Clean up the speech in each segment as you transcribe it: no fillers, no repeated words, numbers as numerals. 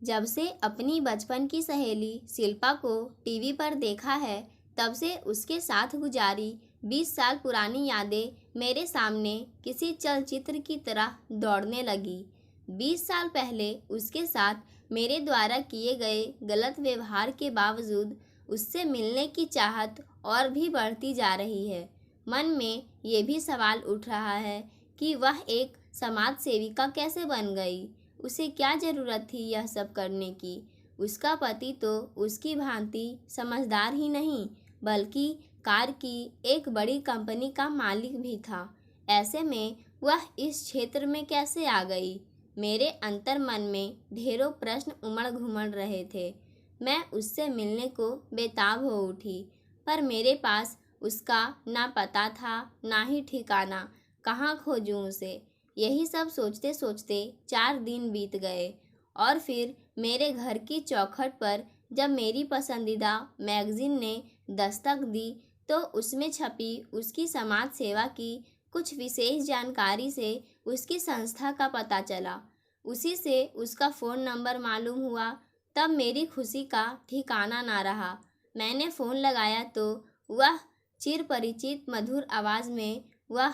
जब से अपनी बचपन की सहेली शिल्पा को टीवी पर देखा है, तब से उसके साथ गुजारी 20 साल पुरानी यादें मेरे सामने किसी चलचित्र की तरह दौड़ने लगी। 20 साल पहले उसके साथ मेरे द्वारा किए गए गलत व्यवहार के बावजूद उससे मिलने की चाहत और भी बढ़ती जा रही है। मन में ये भी सवाल उठ रहा है कि वह एक समाज सेविका कैसे बन गई। उसे क्या ज़रूरत थी यह सब करने की। उसका पति तो उसकी भांति समझदार ही नहीं, बल्कि कार की एक बड़ी कंपनी का मालिक भी था। ऐसे में वह इस क्षेत्र में कैसे आ गई? मेरे अंतर मन में ढेरों प्रश्न उमड़ घुमड़ रहे थे। मैं उससे मिलने को बेताब हो उठी, पर मेरे पास उसका ना पता था, ना ही ठिकाना। कहाँ खोजूं उसे? यही सब सोचते सोचते 4 दिन बीत गए और फिर मेरे घर की चौखट पर जब मेरी पसंदीदा मैगज़ीन ने दस्तक दी, तो उसमें छपी उसकी समाज सेवा की कुछ विशेष जानकारी से उसकी संस्था का पता चला। उसी से उसका फ़ोन नंबर मालूम हुआ। तब मेरी खुशी का ठिकाना ना रहा। मैंने फ़ोन लगाया तो वह चिर परिचित मधुर आवाज़ में वह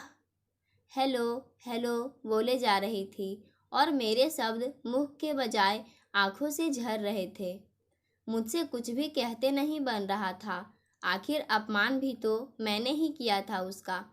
हेलो हेलो बोले जा रही थी और मेरे शब्द मुंह के बजाय आंखों से झर रहे थे। मुझसे कुछ भी कहते नहीं बन रहा था। आखिर अपमान भी तो मैंने ही किया था उसका।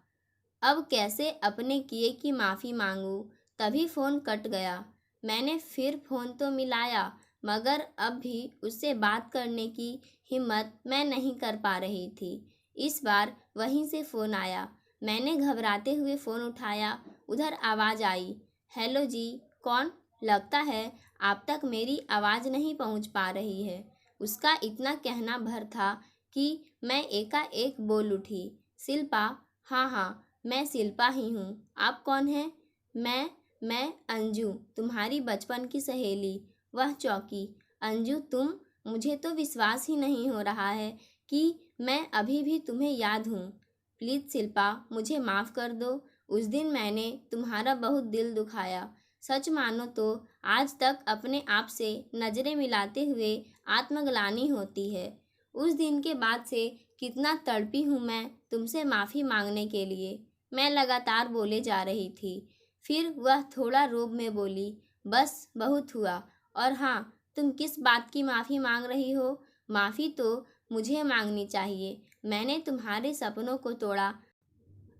अब कैसे अपने किए की माफ़ी मांगूं? तभी फ़ोन कट गया। मैंने फिर फ़ोन तो मिलाया, मगर अब भी उससे बात करने की हिम्मत मैं नहीं कर पा रही थी। इस बार वहीं से फ़ोन आया। मैंने घबराते हुए फ़ोन उठाया। उधर आवाज़ आई, हेलो जी, कौन? लगता है आप तक मेरी आवाज़ नहीं पहुंच पा रही है। उसका इतना कहना भर था कि मैं एकाएक बोल उठी, शिल्पा। हाँ हाँ, मैं शिल्पा ही हूँ। आप कौन हैं? मैं अंजू, तुम्हारी बचपन की सहेली। वह चौंकी। अंजू तुम? मुझे तो विश्वास ही नहीं हो रहा है कि मैं अभी भी तुम्हें याद हूँ। प्लीज़ शिल्पा, मुझे माफ़ कर दो। उस दिन मैंने तुम्हारा बहुत दिल दुखाया। सच मानो तो आज तक अपने आप से नज़रें मिलाते हुए आत्मग्लानि होती है। उस दिन के बाद से कितना तड़पी हूँ मैं तुमसे माफ़ी मांगने के लिए। मैं लगातार बोले जा रही थी। फिर वह थोड़ा रोब में बोली, बस बहुत हुआ। और हाँ, तुम किस बात की माफ़ी मांग रही हो? माफ़ी तो मुझे मांगनी चाहिए। मैंने तुम्हारे सपनों को तोड़ा।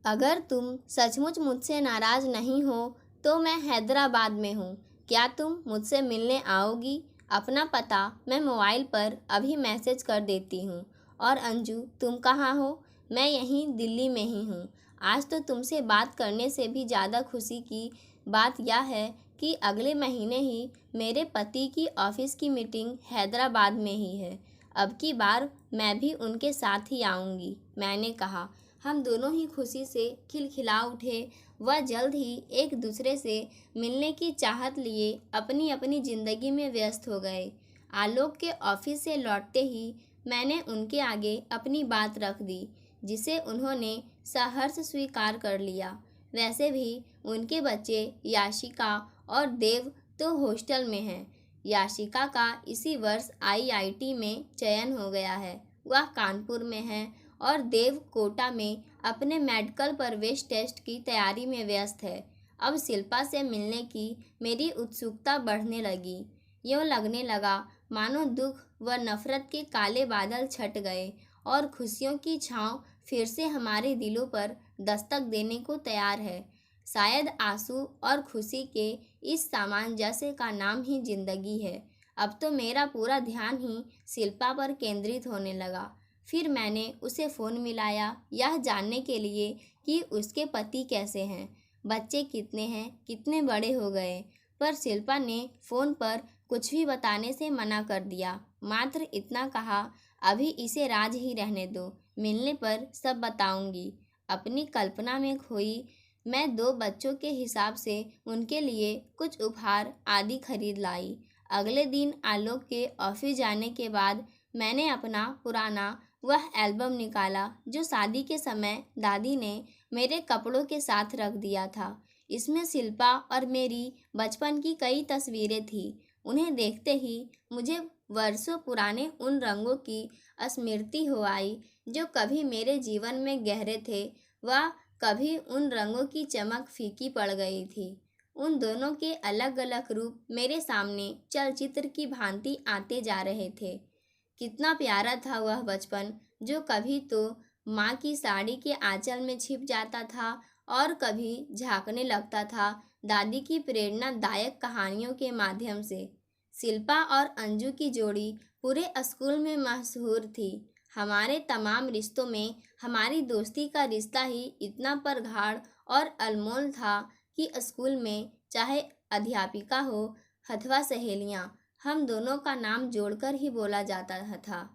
अगर तुम सचमुच मुझसे नाराज़ नहीं हो तो मैं हैदराबाद में हूँ। क्या तुम मुझसे मिलने आओगी? अपना पता मैं मोबाइल पर अभी मैसेज कर देती हूँ। और अंजू, तुम कहाँ हो? मैं यहीं दिल्ली में ही हूँ। आज तो तुमसे बात करने से भी ज़्यादा खुशी की बात यह है कि अगले महीने ही मेरे पति की ऑफ़िस की मीटिंग हैदराबाद में ही है। अब की बार मैं भी उनके साथ ही आऊँगी, मैंने कहा। हम दोनों ही खुशी से खिलखिला उठे। वह जल्द ही एक दूसरे से मिलने की चाहत लिए अपनी अपनी ज़िंदगी में व्यस्त हो गए। आलोक के ऑफिस से लौटते ही मैंने उनके आगे अपनी बात रख दी, जिसे उन्होंने सहर्ष स्वीकार कर लिया। वैसे भी उनके बच्चे याशिका और देव तो हॉस्टल में हैं। याशिका का इसी वर्ष आईआईटी में चयन हो गया है। वह कानपुर में है और देव कोटा में अपने मेडिकल प्रवेश टेस्ट की तैयारी में व्यस्त है। अब शिल्पा से मिलने की मेरी उत्सुकता बढ़ने लगी। यूँ लगने लगा मानो दुख व नफरत के काले बादल छट गए और खुशियों की छाँव फिर से हमारे दिलों पर दस्तक देने को तैयार है। शायद आंसू और खुशी के इस सामंजस्य का नाम ही जिंदगी है। अब तो मेरा पूरा ध्यान ही शिल्पा पर केंद्रित होने लगा। फिर मैंने उसे फ़ोन मिलाया, यह जानने के लिए कि उसके पति कैसे हैं, बच्चे कितने हैं, कितने बड़े हो गए। पर शिल्पा ने फ़ोन पर कुछ भी बताने से मना कर दिया। मात्र इतना कहा, अभी इसे राज ही रहने दो, मिलने पर सब बताऊंगी। अपनी कल्पना में खोई मैं 2 बच्चों के हिसाब से उनके लिए कुछ उपहार आदि खरीद लाई। अगले दिन आलोक के ऑफिस जाने के बाद मैंने अपना पुराना वह एल्बम निकाला जो शादी के समय दादी ने मेरे कपड़ों के साथ रख दिया था। इसमें शिल्पा और मेरी बचपन की कई तस्वीरें थी। उन्हें देखते ही मुझे वर्षों पुराने उन रंगों की स्मृति हो आई जो कभी मेरे जीवन में गहरे थे, वह कभी उन रंगों की चमक फीकी पड़ गई थी। उन दोनों के अलग अलग रूप मेरे सामने चलचित्र की भांति आते जा रहे थे। कितना प्यारा था वह बचपन, जो कभी तो माँ की साड़ी के आंचल में छिप जाता था और कभी झांकने लगता था दादी की प्रेरणादायक कहानियों के माध्यम से। शिल्पा और अंजू की जोड़ी पूरे स्कूल में मशहूर थी। हमारे तमाम रिश्तों में हमारी दोस्ती का रिश्ता ही इतना प्रगाढ़ और अनमोल था कि स्कूल में चाहे अध्यापिका हो अथवा सहेलियाँ, हम दोनों का नाम जोड़कर ही बोला जाता था।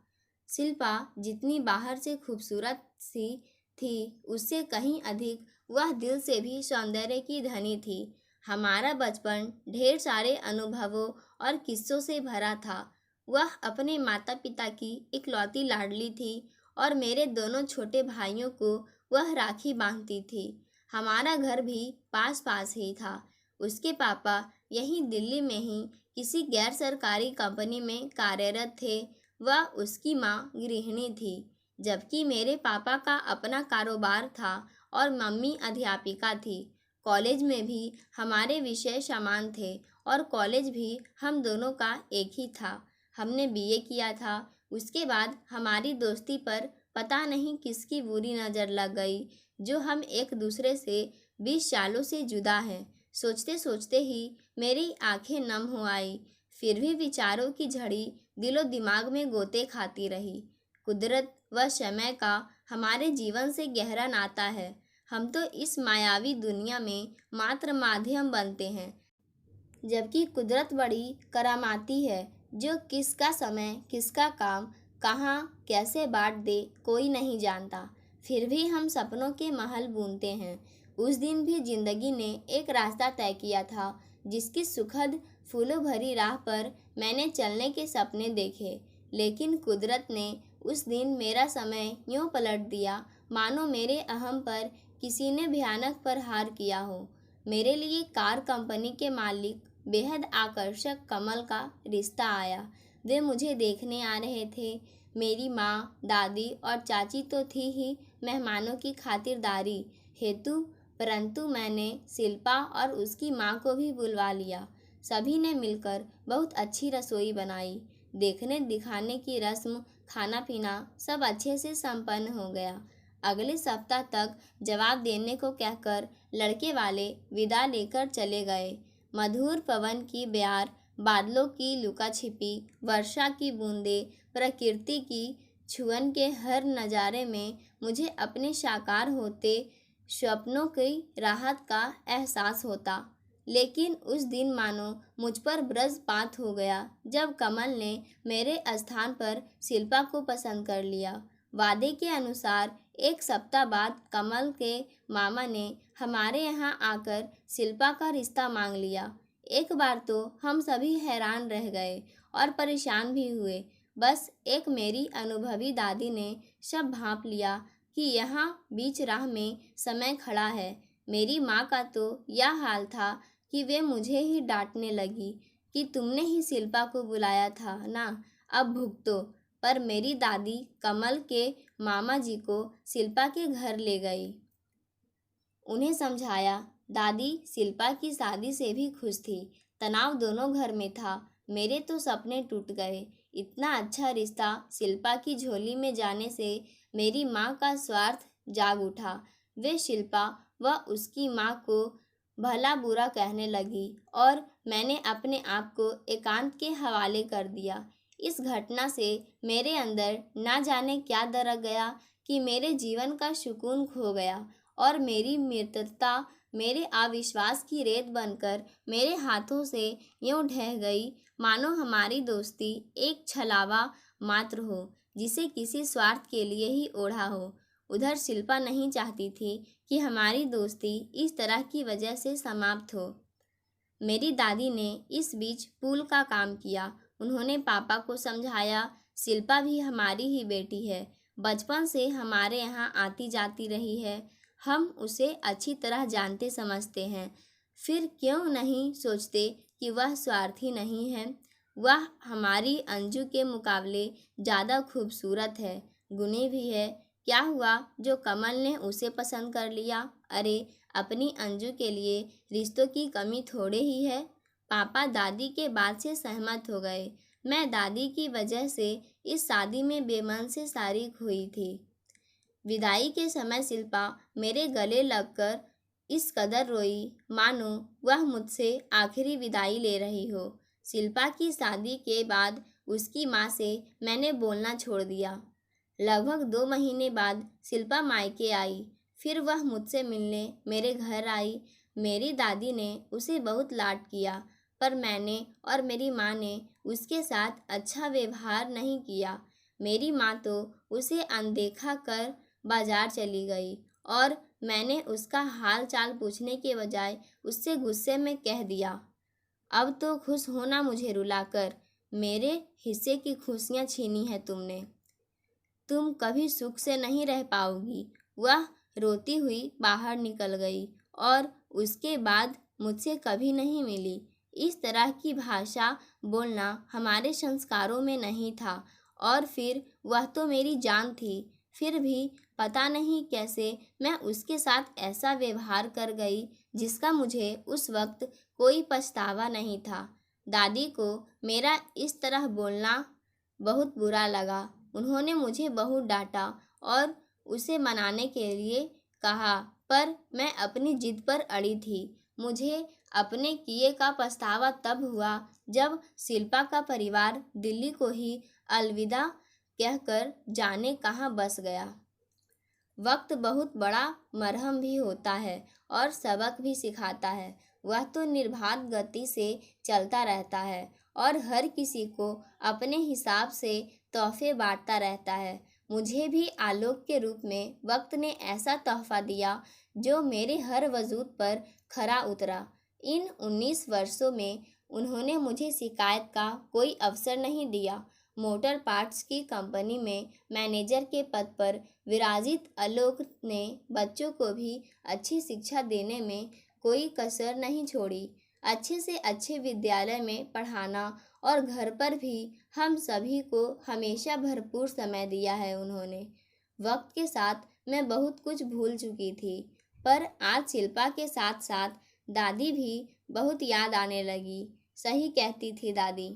शिल्पा जितनी बाहर से खूबसूरत सी थी, उससे कहीं अधिक वह दिल से भी सौंदर्य की धनी थी। हमारा बचपन ढेर सारे अनुभवों और किस्सों से भरा था। वह अपने माता पिता की इकलौती लाडली थी और मेरे दोनों छोटे भाइयों को वह राखी बांधती थी। हमारा घर भी पास पास ही था। उसके पापा यहीं दिल्ली में ही किसी गैर सरकारी कंपनी में कार्यरत थे। वह उसकी माँ गृहिणी थी, जबकि मेरे पापा का अपना कारोबार था और मम्मी अध्यापिका थी। कॉलेज में भी हमारे विषय समान थे और कॉलेज भी हम दोनों का एक ही था। हमने बीए किया था। उसके बाद हमारी दोस्ती पर पता नहीं किसकी बुरी नज़र लग गई, जो हम एक दूसरे से 20 सालों से जुदा हैं। सोचते सोचते ही मेरी आंखें नम हो आई। फिर भी विचारों की झड़ी दिलो दिमाग में गोते खाती रही। कुदरत व समय का हमारे जीवन से गहरा नाता है। हम तो इस मायावी दुनिया में मात्र माध्यम बनते हैं, जबकि कुदरत बड़ी करामाती है, जो किसका समय किसका काम कहाँ कैसे बांट दे कोई नहीं जानता। फिर भी हम सपनों के महल बुनते हैं। उस दिन भी जिंदगी ने एक रास्ता तय किया था, जिसकी सुखद फूलों भरी राह पर मैंने चलने के सपने देखे। लेकिन कुदरत ने उस दिन मेरा समय यूँ पलट दिया मानो मेरे अहम पर किसी ने भयानक प्रहार किया हो। मेरे लिए कार कंपनी के मालिक बेहद आकर्षक कमल का रिश्ता आया। वे मुझे देखने आ रहे थे। मेरी माँ, दादी और चाची तो थी ही मेहमानों की खातिरदारी हेतु, परंतु मैंने शिल्पा और उसकी माँ को भी बुलवा लिया। सभी ने मिलकर बहुत अच्छी रसोई बनाई। देखने दिखाने की रस्म, खाना पीना सब अच्छे से संपन्न हो गया। अगले सप्ताह तक जवाब देने को कहकर लड़के वाले विदा लेकर चले गए। मधुर पवन की बयार, बादलों की लुका छिपी, वर्षा की बूंदें, प्रकृति की छुअन के हर नज़ारे में मुझे अपने साकार होते स्वप्नों की राहत का एहसास होता। लेकिन उस दिन मानो मुझ पर वज्रपात हो गया, जब कमल ने मेरे स्थान पर शिल्पा को पसंद कर लिया। वादे के अनुसार 1 सप्ताह बाद कमल के मामा ने हमारे यहाँ आकर शिल्पा का रिश्ता मांग लिया। एक बार तो हम सभी हैरान रह गए और परेशान भी हुए। बस एक मेरी अनुभवी दादी ने सब भांप लिया कि यहाँ बीच राह में समय खड़ा है। मेरी माँ का तो यह हाल था कि वे मुझे ही डांटने लगी कि तुमने ही शिल्पा को बुलाया था ना, अब भुगतो। पर मेरी दादी कमल के मामा जी को शिल्पा के घर ले गई। उन्हें समझाया। दादी शिल्पा की शादी से भी खुश थी। तनाव दोनों घर में था। मेरे तो सपने टूट गए। इतना अच्छा रिश्ता शिल्पा की झोली में जाने से मेरी माँ का स्वार्थ जाग उठा। वे शिल्पा व उसकी माँ को भला बुरा कहने लगी और मैंने अपने आप को एकांत के हवाले कर दिया। इस घटना से मेरे अंदर ना जाने क्या दरक गया कि मेरे जीवन का सुकून खो गया और मेरी मित्रता मेरे अविश्वास की रेत बनकर मेरे हाथों से यूं ढह गई, मानो हमारी दोस्ती एक छलावा मात्र हो, जिसे किसी स्वार्थ के लिए ही ओढ़ा हो। उधर शिल्पा नहीं चाहती थी कि हमारी दोस्ती इस तरह की वजह से समाप्त हो। मेरी दादी ने इस बीच पुल का काम किया। उन्होंने पापा को समझाया, शिल्पा भी हमारी ही बेटी है, बचपन से हमारे यहाँ आती जाती रही है, हम उसे अच्छी तरह जानते समझते हैं, फिर क्यों नहीं सोचते कि वह स्वार्थी नहीं है। वह हमारी अंजू के मुकाबले ज़्यादा खूबसूरत है, गुणी भी है। क्या हुआ जो कमल ने उसे पसंद कर लिया? अरे, अपनी अंजू के लिए रिश्तों की कमी थोड़े ही है। पापा दादी के बात से सहमत हो गए। मैं दादी की वजह से इस शादी में बेमन से शारीक हुई थी। विदाई के समय शिल्पा मेरे गले लगकर इस कदर रोई मानो वह मुझसे आखिरी विदाई ले रही हो। शिल्पा की शादी के बाद उसकी माँ से मैंने बोलना छोड़ दिया। लगभग 2 महीने बाद शिल्पा मायके आई। फिर वह मुझसे मिलने मेरे घर आई। मेरी दादी ने उसे बहुत लाड किया, पर मैंने और मेरी माँ ने उसके साथ अच्छा व्यवहार नहीं किया। मेरी माँ तो उसे अनदेखा कर बाजार चली गई और मैंने उसका हाल चाल पूछने के बजाय उससे गुस्से में कह दिया, अब तो खुश होना मुझे रुलाकर, मेरे हिस्से की खुशियाँ छीनी है तुमने। तुम कभी सुख से नहीं रह पाओगी। वह रोती हुई बाहर निकल गई और उसके बाद मुझसे कभी नहीं मिली। इस तरह की भाषा बोलना हमारे संस्कारों में नहीं था और फिर वह तो मेरी जान थी। फिर भी पता नहीं कैसे मैं उसके साथ ऐसा व्यवहार कर गई जिसका मुझे उस वक्त कोई पछतावा नहीं था। दादी को मेरा इस तरह बोलना बहुत बुरा लगा। उन्होंने मुझे बहुत डांटा और उसे मनाने के लिए कहा, पर मैं अपनी जिद पर अड़ी थी। मुझे अपने किए का पछतावा तब हुआ जब शिल्पा का परिवार दिल्ली को ही अलविदा कहकर जाने कहाँ बस गया। वक्त बहुत बड़ा मरहम भी होता है और सबक भी सिखाता है। वह तो निर्बाध गति से चलता रहता है और हर किसी को अपने हिसाब से तोहफे बांटता रहता है। मुझे भी आलोक के रूप में वक्त ने ऐसा तोहफा दिया जो मेरे हर वजूद पर खरा उतरा। इन 19 वर्षों में उन्होंने मुझे शिकायत का कोई अवसर नहीं दिया। मोटर पार्ट्स की कंपनी में मैनेजर के पद पर विराजित आलोक ने बच्चों को भी अच्छी शिक्षा देने में कोई कसर नहीं छोड़ी। अच्छे से अच्छे विद्यालय में पढ़ाना और घर पर भी हम सभी को हमेशा भरपूर समय दिया है उन्होंने। वक्त के साथ मैं बहुत कुछ भूल चुकी थी, पर आज शिल्पा के साथ साथ दादी भी बहुत याद आने लगी। सही कहती थी दादी,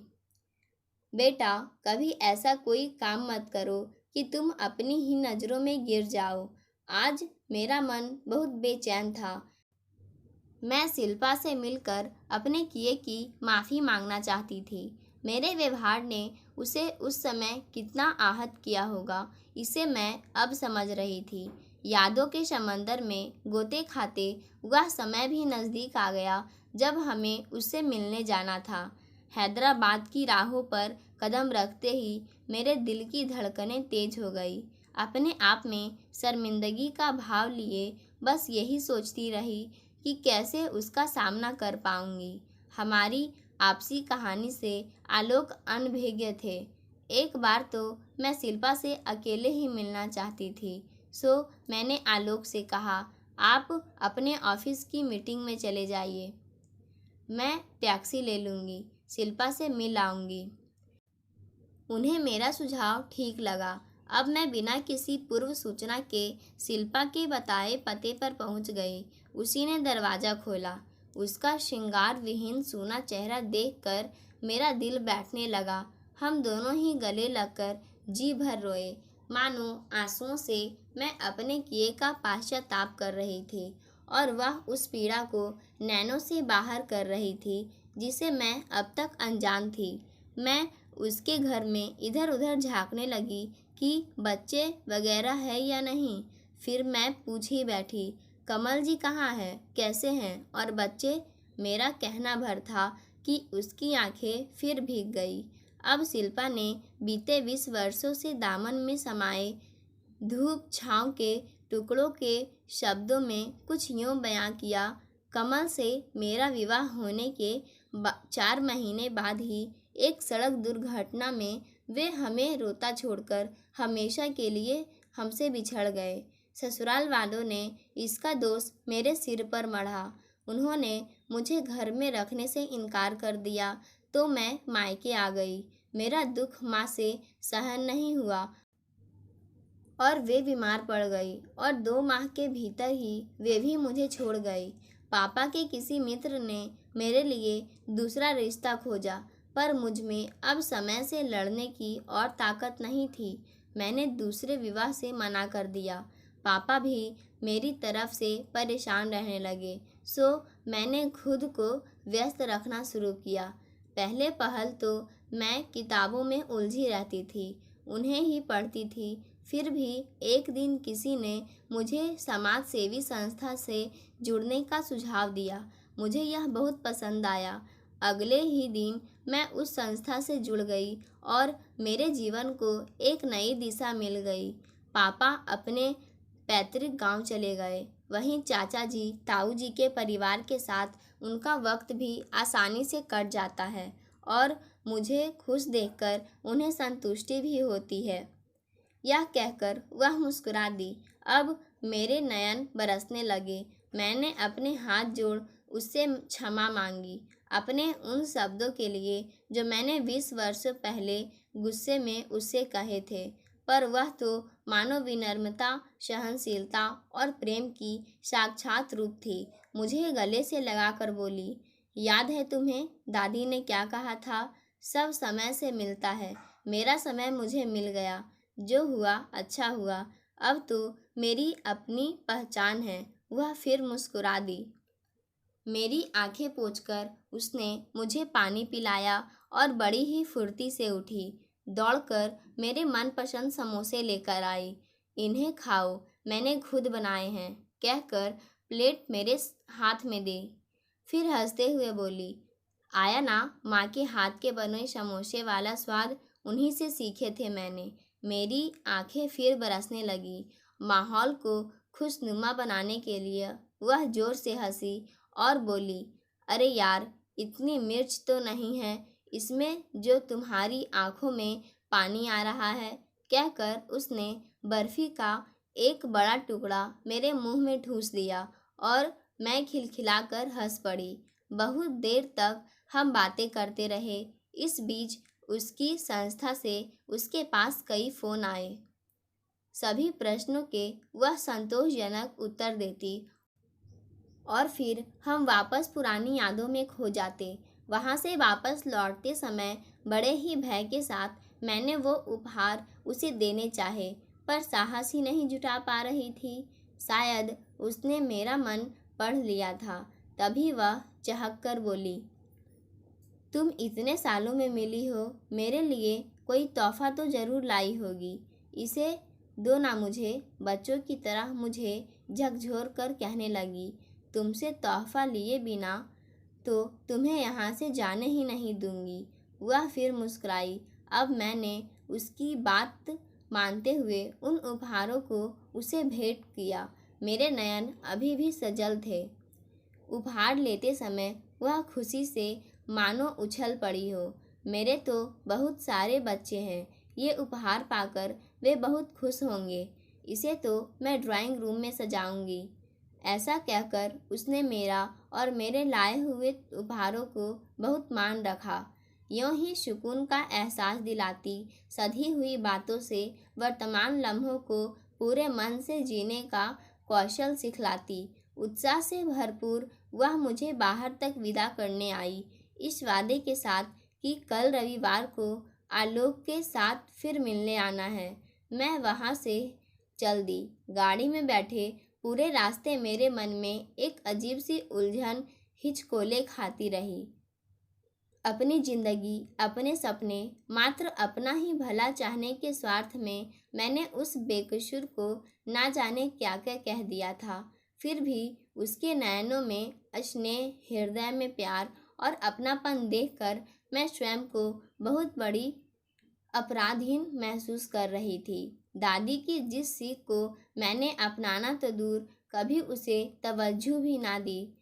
बेटा कभी ऐसा कोई काम मत करो कि तुम अपनी ही नज़रों में गिर जाओ। आज मेरा मन बहुत बेचैन था। मैं शिल्पा से मिलकर अपने किए की माफ़ी मांगना चाहती थी। मेरे व्यवहार ने उसे उस समय कितना आहत किया होगा, इसे मैं अब समझ रही थी। यादों के समंदर में गोते खाते वह समय भी नज़दीक आ गया जब हमें उससे मिलने जाना था। हैदराबाद की राहों पर कदम रखते ही मेरे दिल की धड़कनें तेज हो गई। अपने आप में शर्मिंदगी का भाव लिए बस यही सोचती रही कि कैसे उसका सामना कर पाऊंगी। हमारी आपसी कहानी से आलोक अनभिज्ञ थे। एक बार तो मैं शिल्पा से अकेले ही मिलना चाहती थी, सो मैंने आलोक से कहा, आप अपने ऑफिस की मीटिंग में चले जाइए, मैं टैक्सी ले लूँगी, शिल्पा से मिल आऊँगी। उन्हें मेरा सुझाव ठीक लगा। अब मैं बिना किसी पूर्व सूचना के शिल्पा के बताए पते पर पहुंच गई। उसी ने दरवाज़ा खोला। उसका श्रृंगार विहीन सूना चेहरा देखकर मेरा दिल बैठने लगा। हम दोनों ही गले लगकर जी भर रोए, मानो आंसुओं से मैं अपने किए का पश्चाताप कर रही थी और वह उस पीड़ा को नैनों से बाहर कर रही थी जिसे मैं अब तक अनजान थी। मैं उसके घर में इधर उधर झांकने लगी कि बच्चे वगैरह है या नहीं। फिर मैं पूछ ही बैठी, कमल जी कहाँ है, कैसे हैं और बच्चे? मेरा कहना भर था कि उसकी आंखें फिर भीग गई। अब शिल्पा ने बीते 20 वर्षों से दामन में समाये धूप छाँव के टुकड़ों के शब्दों में कुछ यूँ बयां किया, कमल से मेरा विवाह होने के 4 महीने बाद ही एक सड़क दुर्घटना में वे हमें रोता छोड़कर हमेशा के लिए हमसे बिछड़ गए। ससुराल वालों ने इसका दोष मेरे सिर पर मढ़ा। उन्होंने मुझे घर में रखने से इनकार कर दिया। तो मैं मायके आ गई। मेरा दुख माँ से सहन नहीं हुआ और वे बीमार पड़ गई और 2 माह के भीतर ही वे भी मुझे छोड़ गई। पापा के किसी मित्र ने मेरे लिए दूसरा रिश्ता खोजा, पर मुझ में अब समय से लड़ने की और ताकत नहीं थी। मैंने दूसरे विवाह से मना कर दिया। पापा भी मेरी तरफ से परेशान रहने लगे, सो मैंने खुद को व्यस्त रखना शुरू किया। पहले पहल तो मैं किताबों में उलझी रहती थी, उन्हें ही पढ़ती थी। फिर भी एक दिन किसी ने मुझे समाज सेवी संस्था से जुड़ने का सुझाव दिया। मुझे यह बहुत पसंद आया। अगले ही दिन मैं उस संस्था से जुड़ गई और मेरे जीवन को एक नई दिशा मिल गई। पापा अपने पैतृक गांव चले गए। वहीं चाचा जी, ताऊ जी के परिवार के साथ उनका वक्त भी आसानी से कट जाता है और मुझे खुश देखकर उन्हें संतुष्टि भी होती है। यह कहकर वह मुस्कुरा दी। अब मेरे नयन बरसने लगे। मैंने अपने हाथ जोड़ उससे क्षमा मांगी, अपने उन शब्दों के लिए जो मैंने 20 वर्ष पहले गुस्से में उससे कहे थे। पर वह तो मानो विनम्रता, सहनशीलता और प्रेम की साक्षात रूप थी। मुझे गले से लगाकर बोली, याद है तुम्हें दादी ने क्या कहा था? सब समय से मिलता है। मेरा समय मुझे मिल गया। जो हुआ अच्छा हुआ। अब तो मेरी अपनी पहचान है। वह फिर मुस्कुरा दी। मेरी आंखें पोंछकर उसने मुझे पानी पिलाया और बड़ी ही फुर्ती से उठी। दौड़कर मेरे मनपसंद समोसे लेकर आई। इन्हें खाओ, मैंने खुद बनाए हैं, कहकर प्लेट मेरे हाथ में दी। फिर हंसते हुए बोली, आया ना माँ के हाथ के बने समोसे वाला स्वाद? उन्हीं से सीखे थे मैंने। मेरी आंखें फिर बरसने लगी। माहौल को खुशनुमा बनाने के लिए वह जोर से हंसी और बोली, अरे यार, इतनी मिर्च तो नहीं है इसमें जो तुम्हारी आंखों में पानी आ रहा है। कहकर उसने बर्फी का एक बड़ा टुकड़ा मेरे मुंह में ठूस दिया और मैं खिलखिलाकर हंस पड़ी। बहुत देर तक हम बातें करते रहे। इस बीच उसकी संस्था से उसके पास कई फ़ोन आए। सभी प्रश्नों के वह संतोषजनक उत्तर देती और फिर हम वापस पुरानी यादों में खो जाते। वहाँ से वापस लौटते समय बड़े ही भय के साथ मैंने वो उपहार उसे देने चाहे, पर साहस ही नहीं जुटा पा रही थी। शायद उसने मेरा मन पढ़ लिया था। तभी वह चहक कर बोली, तुम इतने सालों में मिली हो, मेरे लिए कोई तोहफा तो ज़रूर लाई होगी। इसे दो ना मुझे। बच्चों की तरह मुझे झकझोर कर कहने लगी, तुमसे तोहफा लिए बिना तो तुम्हें यहाँ से जाने ही नहीं दूंगी। वह फिर मुस्कुराई। अब मैंने उसकी बात मानते हुए उन उपहारों को उसे भेंट किया। मेरे नयन अभी भी सजल थे। उपहार लेते समय वह खुशी से मानो उछल पड़ी हो। मेरे तो बहुत सारे बच्चे हैं, ये उपहार पाकर वे बहुत खुश होंगे। इसे तो मैं ड्राइंग रूम में सजाऊंगी। ऐसा कहकर उसने मेरा और मेरे लाए हुए उपहारों को बहुत मान रखा। यूं ही सुकून का एहसास दिलाती सधी हुई बातों से वर्तमान लम्हों को पूरे मन से जीने का कौशल सिखलाती। उत्साह से भरपूर वह मुझे बाहर तक विदा करने आई, इस वादे के साथ कि कल रविवार को आलोक के साथ फिर मिलने आना है। मैं वहाँ से चल दी। गाड़ी में बैठे पूरे रास्ते मेरे मन में एक अजीब सी उलझन हिचकोले खाती रही। अपनी जिंदगी, अपने सपने, मात्र अपना ही भला चाहने के स्वार्थ में मैंने उस बेकसूर को ना जाने क्या क्या कह दिया था। फिर भी उसके नयनों में स्नेह, हृदय में प्यार और अपनापन देखकर मैं स्वयं को बहुत बड़ी अपराधहीन महसूस कर रही थी। दादी की जिस सीख को मैंने अपनाना तो दूर, कभी उसे तवज्जो भी ना दी,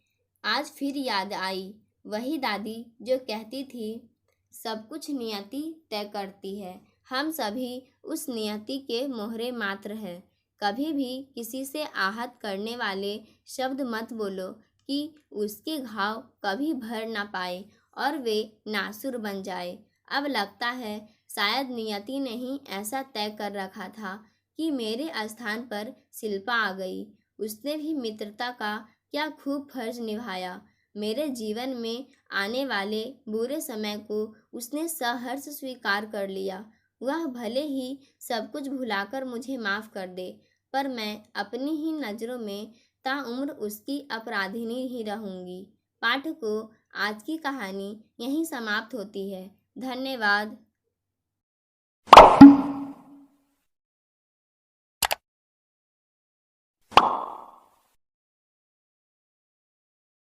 आज फिर याद आई। वही दादी जो कहती थी, सब कुछ नियति तय करती है, हम सभी उस नियति के मोहरे मात्र हैं। कभी भी किसी से आहत करने वाले शब्द मत बोलो कि उसके घाव कभी भर ना पाए और वे नासुर बन जाए। अब लगता है शायद नियति ने ही ऐसा तय कर रखा था कि मेरे स्थान पर शिल्पा आ गई। उसने भी मित्रता का क्या खूब फर्ज निभाया। मेरे जीवन में आने वाले बुरे समय को उसने सहर्ष स्वीकार कर लिया। वह भले ही सब कुछ भुलाकर मुझे माफ़ कर दे, पर मैं अपनी ही नज़रों में ताउम्र उसकी अपराधिनी ही रहूंगी। पाठकों, आज की कहानी यहीं समाप्त होती है। धन्यवाद।